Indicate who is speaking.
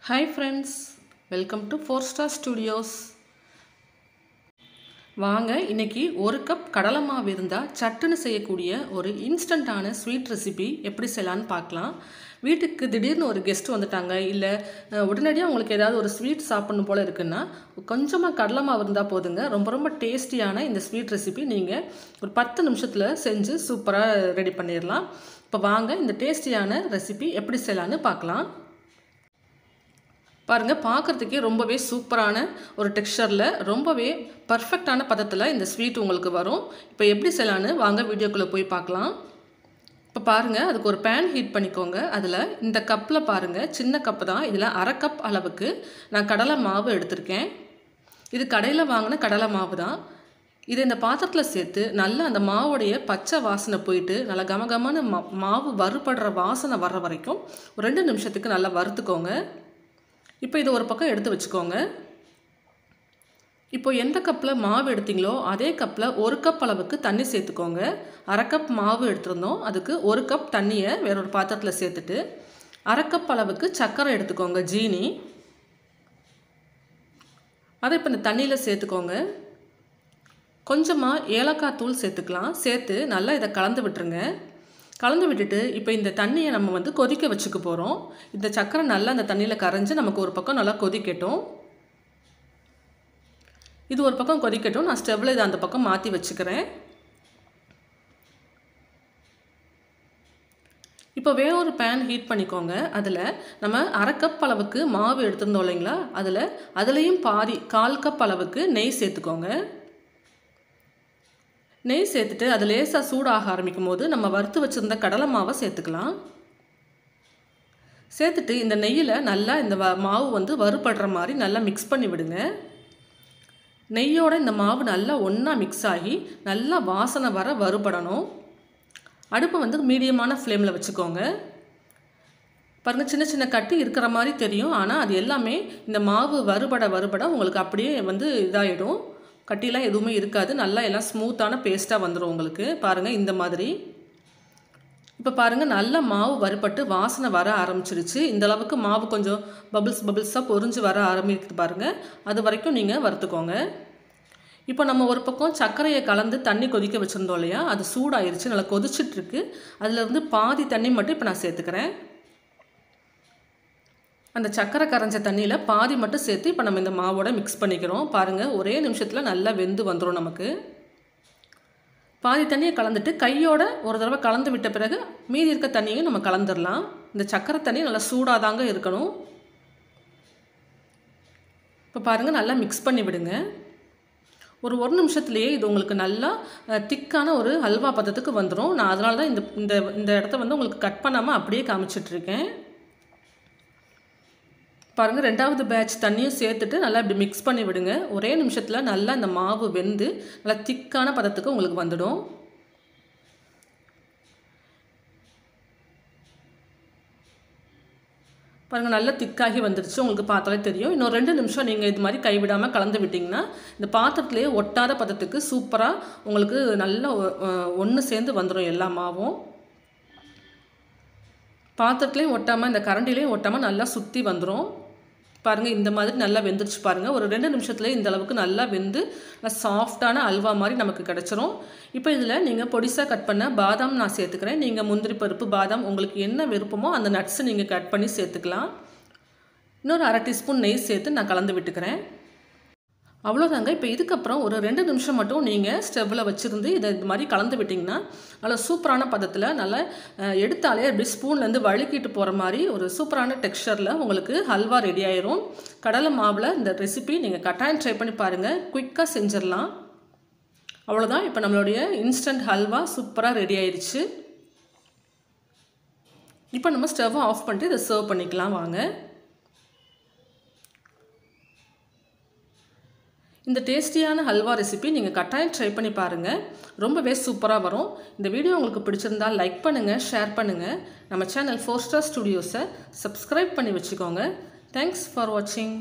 Speaker 1: Hi friends, welcome to 4-Star Studios. வாங்க இன்னைக்கு ஒரு கப் கடலை மாவு இருந்தா சட்டுன்னு செய்யக்கூடிய ஒரு இன்ஸ்டன்ட்டான ஸ்வீட் ரெசிபி எப்படி செய்யலாம்னு பார்க்கலாம். வீட்டுக்கு திடீர்னு ஒரு கெஸ்ட் வந்துட்டாங்க, இல்லை உடனடியாக உங்களுக்கு ஏதாவது ஒரு ஸ்வீட் சாப்பிடணும் போல இருக்குன்னா கொஞ்சமாக கடலை மாவு இருந்தால் போதுங்க. ரொம்ப டேஸ்டியான இந்த ஸ்வீட் ரெசிபி நீங்கள் ஒரு 10 நிமிஷத்தில் செஞ்சு சூப்பராக ரெடி பண்ணிடலாம். இப்போ வாங்க இந்த டேஸ்டியான ரெசிபி எப்படி செய்யலான்னு பார்க்கலாம். பாருங்கள், பார்க்குறதுக்கே ரொம்பவே சூப்பரான ஒரு டெக்ஸ்சரில் ரொம்பவே பர்ஃபெக்டான பதத்தில் இந்த ஸ்வீட் உங்களுக்கு வரும். இப்போ எப்படி செய்யலான்னு வாங்க வீடியோக்குள்ளே போய் பார்க்கலாம். இப்போ பாருங்கள், அதுக்கு ஒரு பேன் ஹீட் பண்ணிக்கோங்க. அதில் இந்த கப்பில் பாருங்கள், சின்ன கப்பு தான், இதில் அரை கப் அளவுக்கு நான் கடலை மாவு எடுத்திருக்கேன். இது கடையில் வாங்கின கடலை மாவு தான். இதை இந்த பாத்திரத்தில் சேர்த்து நல்லா அந்த மாவுடைய பச்சை வாசனை போயிட்டு நல்லா கமகமான மாவு வறுபடுற வாசனை வர்ற வரைக்கும் ஒரு 2 நிமிஷத்துக்கு நல்லா வறுத்துக்கோங்க. இப்போ இது ஒரு பக்கம் எடுத்து வச்சுக்கோங்க. இப்போ எந்த கப்பில் மாவு எடுத்தீங்களோ அதே கப்பில் 1 கப் அளவுக்கு தண்ணி சேர்த்துக்கோங்க. அரை கப் மாவு எடுத்திருந்தோம், அதுக்கு 1 கப் தண்ணியை வேறொரு பாத்திரத்தில் சேர்த்துட்டு அரை கப் அளவுக்கு சர்க்கரை எடுத்துக்கோங்க, ஜீனி. அதை இப்போ இந்த தண்ணியில் சேர்த்துக்கோங்க. கொஞ்சமாக ஏலக்காய் தூள் சேர்த்துக்கலாம். சேர்த்து நல்லா இதை கலந்து விட்டுருங்க. கலந்து விட்டுட்டு இப்போ இந்த தண்ணியை நம்ம கொதிக்க வச்சுக்க போகிறோம். இந்த சக்கரை நல்லா அந்த தண்ணியில் கரைஞ்சி நமக்கு ஒரு பக்கம் நல்லா கொதிக்கட்டும். இது ஒரு பக்கம் கொதிக்கட்டும். நான் ஸ்டவ்வில் இதை அந்த பக்கம் மாற்றி வச்சுக்கிறேன். இப்போ வேற ஒரு பேன் ஹீட் பண்ணிக்கோங்க. அதில் நம்ம அரை கப் அளவுக்கு மாவு எடுத்திருந்தோம் இல்லைங்களா, அதுலேயும் பாதி 1/4 கப் அளவுக்கு நெய் சேர்த்துக்கோங்க. நெய் சேர்த்துட்டு அது லேசாக சூடாக ஆரம்பிக்கும் போது நம்ம வறுத்து வச்சுருந்த கடலை மாவை சேர்த்துக்கலாம். சேர்த்துட்டு இந்த நெய்யில் நல்லா இந்த மாவு வறுபடுற மாதிரி நல்லா மிக்ஸ் பண்ணி விடுங்க. நெய்யோட இந்த மாவு நல்லா ஒன்றா மிக்ஸ் ஆகி நல்லா வாசனை வர வறுபடணும். அடுப்பை மீடியமான ஃப்ளேமில் வச்சுக்கோங்க. பாருங்கள், சின்ன சின்ன கட்டி இருக்கிற மாதிரி தெரியும், ஆனால் அது எல்லாமே இந்த மாவு வறுபட உங்களுக்கு அப்படியே இதாகிடும். கட்டிலாம் எதுவுமே இருக்காது. நல்லா எல்லாம் ஸ்மூத்தான பேஸ்ட்டாக வந்துடும் உங்களுக்கு. பாருங்கள், இந்த மாதிரி. இப்போ பாருங்கள், நல்லா மாவு வறுபட்டு வாசனை வர ஆரம்பிச்சிருச்சு. இந்த அளவுக்கு மாவு கொஞ்சம் பபிள்ஸாக பொரிஞ்சு வர ஆரம்பிக்குது பாருங்கள். அது வரைக்கும் நீங்கள் வறுத்துக்கோங்க. இப்போ நம்ம ஒரு பக்கம் சர்க்கரையை கலந்து தண்ணி கொதிக்க வச்சுருந்தோம் இல்லையா, அது சூடாயிருச்சு, நல்லா கொதிச்சிட்ருக்கு. அதில் பாதி தண்ணி மட்டும் இப்போ நான் சேர்த்துக்கிறேன். அந்த சக்கரை கரைஞ்ச தண்ணியில் பாதி மட்டும் சேர்த்து இப்போ நம்ம இந்த மாவோட மிக்ஸ் பண்ணிக்கிறோம். பாருங்கள், ஒரே நிமிஷத்தில் நல்லா வெந்து வந்துடும் நமக்கு. பாதி தண்ணியை கலந்துட்டு கையோட ஒரு தடவை கலந்து விட்ட பிறகு மீதி இருக்க தண்ணியும் நம்ம கலந்துடலாம். இந்த சக்கரை தண்ணி நல்லா சூடாக தாங்க இருக்கணும். இப்போ பாருங்கள், நல்லா மிக்ஸ் பண்ணி விடுங்க. ஒரு நிமிஷத்துலேயே இது உங்களுக்கு நல்லா திக்கான ஒரு ஹல்வா பதத்துக்கு வந்துடும். நான் அதனால தான் இந்த இடத்த உங்களுக்கு கட் பண்ணாமல் அப்படியே காமிச்சிட்ருக்கேன். பாருங்கள், 2வது பேட்ச் தண்ணியும் சேர்த்துட்டு நல்லா இப்படி மிக்ஸ் பண்ணி விடுங்க. ஒரே நிமிஷத்தில் நல்லா இந்த மாவு வெந்து நல்லா திக்கான பதத்துக்கு உங்களுக்கு வந்துடும். பாருங்கள், நல்லா திக்காகி வந்துடுச்சு, உங்களுக்கு பார்த்தாலே தெரியும். இன்னும் 2 நிமிஷம் நீங்கள் இது மாதிரி கைவிடாமல் கலந்து விட்டிங்கன்னா இந்த பாத்திரத்துலேயே ஒட்டாத பதத்துக்கு சூப்பராக உங்களுக்கு நல்லா ஒன்று சேர்ந்து வந்துடும். எல்லா மாவும் பாத்திரத்துலேயும் ஒட்டாமல் இந்த கரண்டிலையும் ஒட்டாமல் நல்லா சுற்றி வந்துடும். பாருங்கள், இந்த மாதிரி நல்லா வெந்துருச்சு பாருங்கள். ஒரு 2 நிமிஷத்துலேயே இந்த அளவுக்கு நல்லா வெந்து சாஃப்டான அல்வா மாதிரி நமக்கு கிடச்சிரும். இப்போ இதில் நீங்கள் பொடிசாக கட் பண்ண பாதாம் நான் சேர்த்துக்கிறேன். நீங்கள் முந்திரி பருப்பு, பாதாம் உங்களுக்கு என்ன விருப்பமோ அந்த நட்ஸை நீங்கள் கட் பண்ணி சேர்த்துக்கலாம். இன்னொரு அரை டீஸ்பூன் நெய் சேர்த்து நான் கலந்து விட்டுக்கிறேன். அவ்வளோதாங்க. இப்போ இதுக்கப்புறம் ஒரு 2 நிமிஷம் மட்டும் நீங்கள் ஸ்டவ்வில் வச்சுருந்து இதை இது மாதிரி கலந்து விட்டிங்கன்னா நல்லா சூப்பரான பதத்தில் நல்லா எடுத்தாலே அப்படி ஸ்பூன்லேருந்து வழுக்கிட்டு போகிற மாதிரி ஒரு சூப்பரான டெக்ஸ்சரில் உங்களுக்கு ஹல்வா ரெடி ஆயிரும். கடலை மாவில் இந்த ரெசிபி நீங்கள் கட்டாயம் ட்ரை பண்ணி பாருங்கள். குயிக்காக செஞ்சிடலாம். அவ்வளோதான். இப்போ நம்மளுடைய இன்ஸ்டன்ட் ஹல்வா சூப்பராக ரெடி ஆயிடுச்சு. இப்போ நம்ம ஸ்டவ்வை ஆஃப் பண்ணிட்டு இதை சர்வ் பண்ணிக்கலாம் வாங்க. இந்த டேஸ்டியான ஹல்வா ரெசிபி நீங்கள் கட்டாயம் ட்ரை பண்ணி பாருங்கள். ரொம்பவே சூப்பராக வரும். இந்த வீடியோ உங்களுக்கு பிடிச்சிருந்தால் லைக் பண்ணுங்கள், ஷேர் பண்ணுங்கள். நம்ம சேனல் 4-Star Studios-ஐ சப்ஸ்கிரைப் பண்ணி வச்சுக்கோங்க. தேங்க்ஸ் ஃபார் வாட்சிங்.